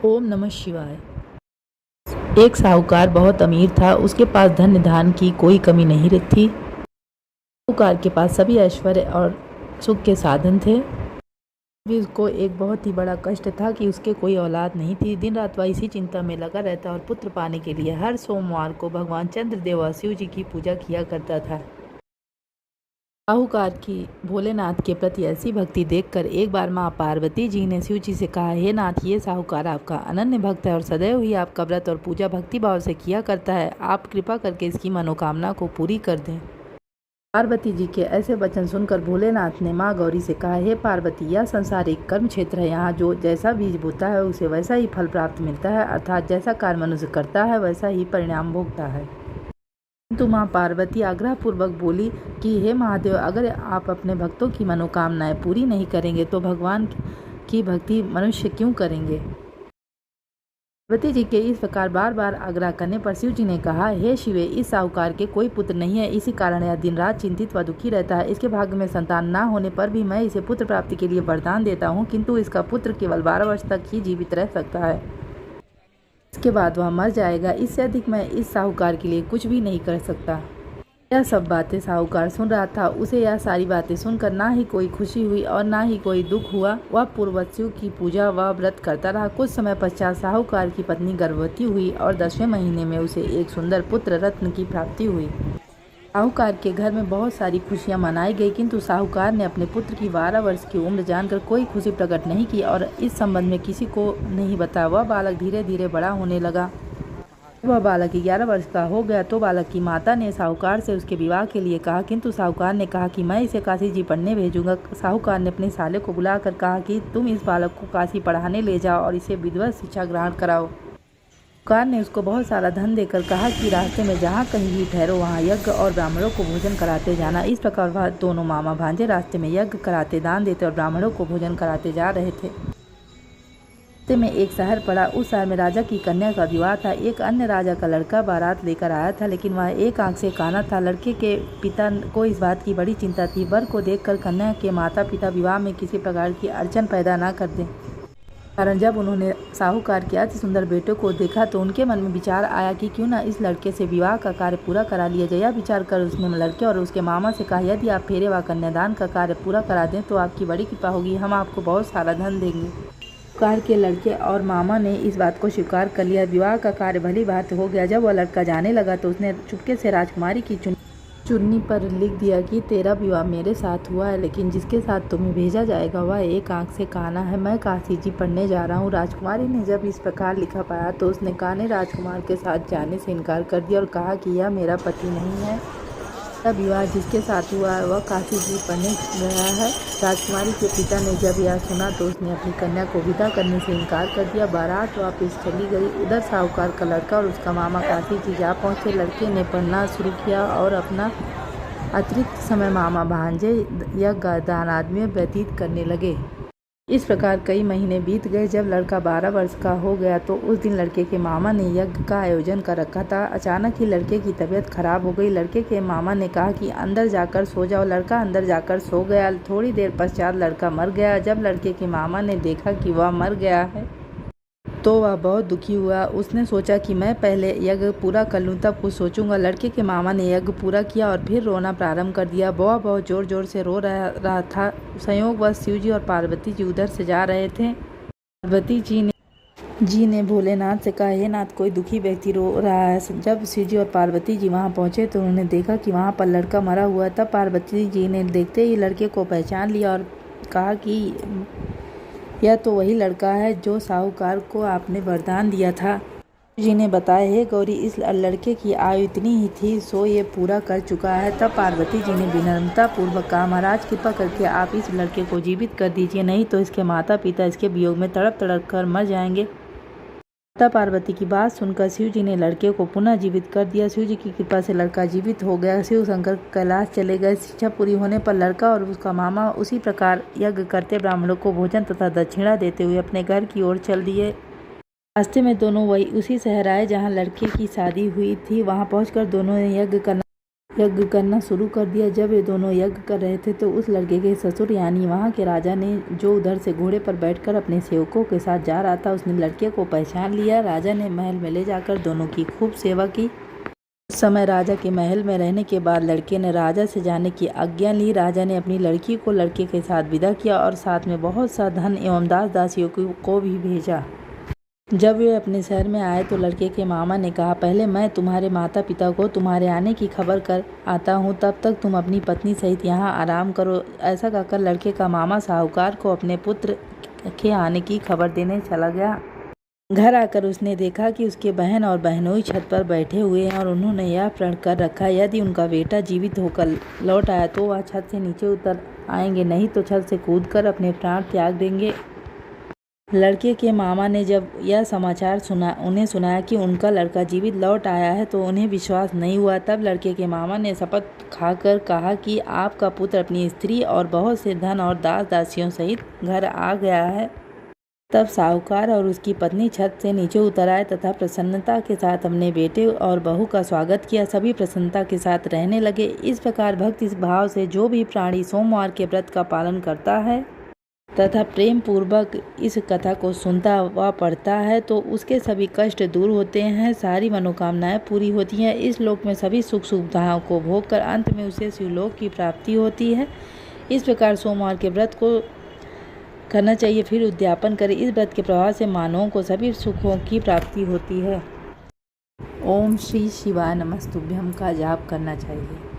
ओम नमः शिवाय। एक साहूकार बहुत अमीर था। उसके पास धन धान की कोई कमी नहीं थी। साहूकार के पास सभी ऐश्वर्य और सुख के साधन थे। भी उसको एक बहुत ही बड़ा कष्ट था कि उसके कोई औलाद नहीं थी। दिन रात वह इसी चिंता में लगा रहता और पुत्र पाने के लिए हर सोमवार को भगवान चंद्रदेव और शिव जी की पूजा किया करता था। साहूकार की भोलेनाथ के प्रति ऐसी भक्ति देखकर एक बार माँ पार्वती जी ने शिव जी से कहा, हे नाथ, ये साहूकार आपका अनन्य भक्त है और सदैव ही आपका व्रत और पूजा भक्ति भाव से किया करता है। आप कृपा करके इसकी मनोकामना को पूरी कर दें। पार्वती जी के ऐसे वचन सुनकर भोलेनाथ ने माँ गौरी से कहा, हे पार्वती, यह संसारिक कर्म क्षेत्र है। यहाँ जो जैसा बीज बोता है उसे वैसा ही फल प्राप्त मिलता है, अर्थात जैसा कार्य मनुष्य करता है वैसा ही परिणाम भोगता है। किंतु माँ पार्वती आग्रहपूर्वक बोली कि हे महादेव, अगर आप अपने भक्तों की मनोकामनाएं पूरी नहीं करेंगे तो भगवान की भक्ति मनुष्य क्यों करेंगे। पार्वती जी के इस प्रकार बार बार आग्रह करने पर शिव जी ने कहा, हे शिवे, इस साहूकार के कोई पुत्र नहीं है। इसी कारण यह दिन रात चिंतित व दुखी रहता है। इसके भाग्य में संतान न होने पर भी मैं इसे पुत्र प्राप्ति के लिए वरदान देता हूँ, किंतु इसका पुत्र केवल 12 वर्ष तक ही जीवित रह सकता है। इसके बाद वह मर जाएगा। इससे अधिक मैं इस साहूकार के लिए कुछ भी नहीं कर सकता। यह सब बातें साहूकार सुन रहा था। उसे यह सारी बातें सुनकर ना ही कोई खुशी हुई और ना ही कोई दुख हुआ। वह पूर्वजों की पूजा व व्रत करता रहा। कुछ समय पश्चात साहूकार की पत्नी गर्भवती हुई और 10वें महीने में उसे एक सुंदर पुत्र रत्न की प्राप्ति हुई। साहूकार के घर में बहुत सारी खुशियां मनाई गई, किंतु साहूकार ने अपने पुत्र की 12 वर्ष की उम्र जानकर कोई खुशी प्रकट नहीं की और इस संबंध में किसी को नहीं बताया। वह बालक धीरे धीरे बड़ा होने लगा। वह बालक 11 वर्ष का हो गया तो बालक की माता ने साहूकार से उसके विवाह के लिए कहा, किंतु साहूकार ने कहा कि मैं इसे काशी जी पढ़ने भेजूंगा। साहूकार ने अपने साले को बुलाकर कहा कि तुम इस बालक को काशी पढ़ाने ले जाओ और इसे विधिवत शिक्षा ग्रहण कराओ। साहूकार ने उसको बहुत सारा धन देकर कहा कि रास्ते में जहाँ कहीं भी ठहरो वहाँ यज्ञ और ब्राह्मणों को भोजन कराते जाना। इस प्रकार वह दोनों मामा भांजे रास्ते में यज्ञ कराते, दान देते और ब्राह्मणों को भोजन कराते जा रहे थे। रास्ते में एक शहर पड़ा। उस शहर में राजा की कन्या का विवाह था। एक अन्य राजा का लड़का बारात लेकर आया था, लेकिन वह एक आंख से काना था। लड़के के पिता को इस बात की बड़ी चिंता थी, वर को देखकर कन्या के माता पिता विवाह में किसी प्रकार की अड़चन पैदा न कर दें। कारण जब उन्होंने साहूकार के अति सुंदर बेटे को देखा तो उनके मन में विचार आया कि क्यों न इस लड़के से विवाह का कार्य पूरा करा लिया जाए। यह विचार कर उसने लड़के और उसके मामा से कहा, यदि आप फेरे व कन्यादान का कार्य पूरा करा दें तो आपकी बड़ी कृपा होगी, हम आपको बहुत सारा धन देंगे। साहूकार के लड़के और मामा ने इस बात को स्वीकार कर लिया। विवाह का कार्य भली बात हो गया। जब वह लड़का जाने लगा तो उसने चुपके से राजकुमारी की चुन्नी पर लिख दिया कि तेरा विवाह मेरे साथ हुआ है, लेकिन जिसके साथ तुम्हें भेजा जाएगा वह एक आंख से काना है। मैं काशी जी पढ़ने जा रहा हूँ। राजकुमारी ने जब इस प्रकार लिखा पाया तो उसने काने राजकुमार के साथ जाने से इनकार कर दिया और कहा कि यह मेरा पति नहीं है। मेरा विवाह जिसके साथ हुआ है वह काशी जी पढ़ने गया है। राजकुमारी के पिता ने जब यह सुना तो उसने अपनी कन्या को विदा करने से इनकार कर दिया। बारात वापस चली गई। उधर साहूकार का लड़का और उसका मामा काशी जी जा पहुँचे। लड़के ने पढ़ना शुरू किया और अपना अतिरिक्त समय मामा भांजे या दान आदमी में व्यतीत करने लगे। इस प्रकार कई महीने बीत गए। जब लड़का 12 वर्ष का हो गया तो उस दिन लड़के के मामा ने यज्ञ का आयोजन कर रखा था। अचानक ही लड़के की तबीयत खराब हो गई। लड़के के मामा ने कहा कि अंदर जाकर सो जाओ। लड़का अंदर जाकर सो गया। थोड़ी देर पश्चात लड़का मर गया। जब लड़के के मामा ने देखा कि वह मर गया है तो वह बहुत दुखी हुआ। उसने सोचा कि मैं पहले यज्ञ पूरा कर लूँ तब कुछ सोचूंगा। लड़के के मामा ने यज्ञ पूरा किया और फिर रोना प्रारंभ कर दिया। वह बहुत जोर जोर से रो रहा था। संयोगवश शिव जी और पार्वती जी उधर से जा रहे थे। पार्वती जी ने भोलेनाथ से कहा, हे नाथ, कोई दुखी व्यक्ति रो रहा है। जब शिव जी और पार्वती जी वहाँ पहुँचे तो उन्होंने देखा कि वहाँ पर लड़का मरा हुआ। तब पार्वती जी ने देखते ही लड़के को पहचान लिया और कहा कि यह तो वही लड़का है जो साहूकार को आपने वरदान दिया था। जी ने बताया, हे गौरी, इस लड़के की आयु इतनी ही थी सो ये पूरा कर चुका है। तब पार्वती जी ने विनम्रता पूर्वक कहा, महाराज, कृपा करके आप इस लड़के को जीवित कर दीजिए, नहीं तो इसके माता पिता इसके वियोग में तड़प तड़प कर मर जाएंगे। माता पार्वती की बात सुनकर शिव जी ने लड़के को पुनः जीवित कर दिया। शिव जी की कृपा से लड़का जीवित हो गया। शिव शंकर कैलाश चले गए। शिक्षा पूरी होने पर लड़का और उसका मामा उसी प्रकार यज्ञ करते ब्राह्मणों को भोजन तथा दक्षिणा देते हुए अपने घर की ओर चल दिए। रास्ते में दोनों वही उसी शहर आए जहाँ लड़के की शादी हुई थी। वहाँ पहुँचकर दोनों ने यज्ञ करना शुरू कर दिया। जब ये दोनों यज्ञ कर रहे थे तो उस लड़के के ससुर यानी वहाँ के राजा ने, जो उधर से घोड़े पर बैठकर अपने सेवकों के साथ जा रहा था, उसने लड़के को पहचान लिया। राजा ने महल में ले जाकर दोनों की खूब सेवा की। उस समय राजा के महल में रहने के बाद लड़के ने राजा से जाने की आज्ञा ली। राजा ने अपनी लड़की को लड़के के साथ विदा किया और साथ में बहुत सा धन एवं दास दासियों को भी भेजा। जब वे अपने शहर में आए तो लड़के के मामा ने कहा, पहले मैं तुम्हारे माता पिता को तुम्हारे आने की खबर कर आता हूँ, तब तक तुम अपनी पत्नी सहित यहाँ आराम करो। ऐसा कहकर लड़के का मामा साहूकार को अपने पुत्र के आने की खबर देने चला गया। घर आकर उसने देखा कि उसके बहन और बहनोई छत पर बैठे हुए हैं और उन्होंने यह प्रण कर रखा, यदि उनका बेटा जीवित होकर लौट आया तो वह छत से नीचे उतर आएंगे, नहीं तो छत से कूदकर अपने प्राण त्याग देंगे। लड़के के मामा ने जब यह समाचार उन्हें सुनाया कि उनका लड़का जीवित लौट आया है तो उन्हें विश्वास नहीं हुआ। तब लड़के के मामा ने शपथ खाकर कहा कि आपका पुत्र अपनी स्त्री और बहुत से धन और दास दासियों सहित घर आ गया है। तब साहूकार और उसकी पत्नी छत से नीचे उतर आए तथा प्रसन्नता के साथ अपने बेटे और बहू का स्वागत किया। सभी प्रसन्नता के साथ रहने लगे। इस प्रकार भक्ति भाव से जो भी प्राणी सोमवार के व्रत का पालन करता है तथा प्रेम पूर्वक इस कथा को सुनता व पढ़ता है तो उसके सभी कष्ट दूर होते हैं, सारी मनोकामनाएं पूरी होती हैं। इस लोक में सभी सुख सुविधाओं को भोग कर अंत में उसे शिवलोक की प्राप्ति होती है। इस प्रकार सोमवार के व्रत को करना चाहिए, फिर उद्यापन करें। इस व्रत के प्रभाव से मानवों को सभी सुखों की प्राप्ति होती है। ओम श्री शिवाय नमस्तुभ्यम का जाप करना चाहिए।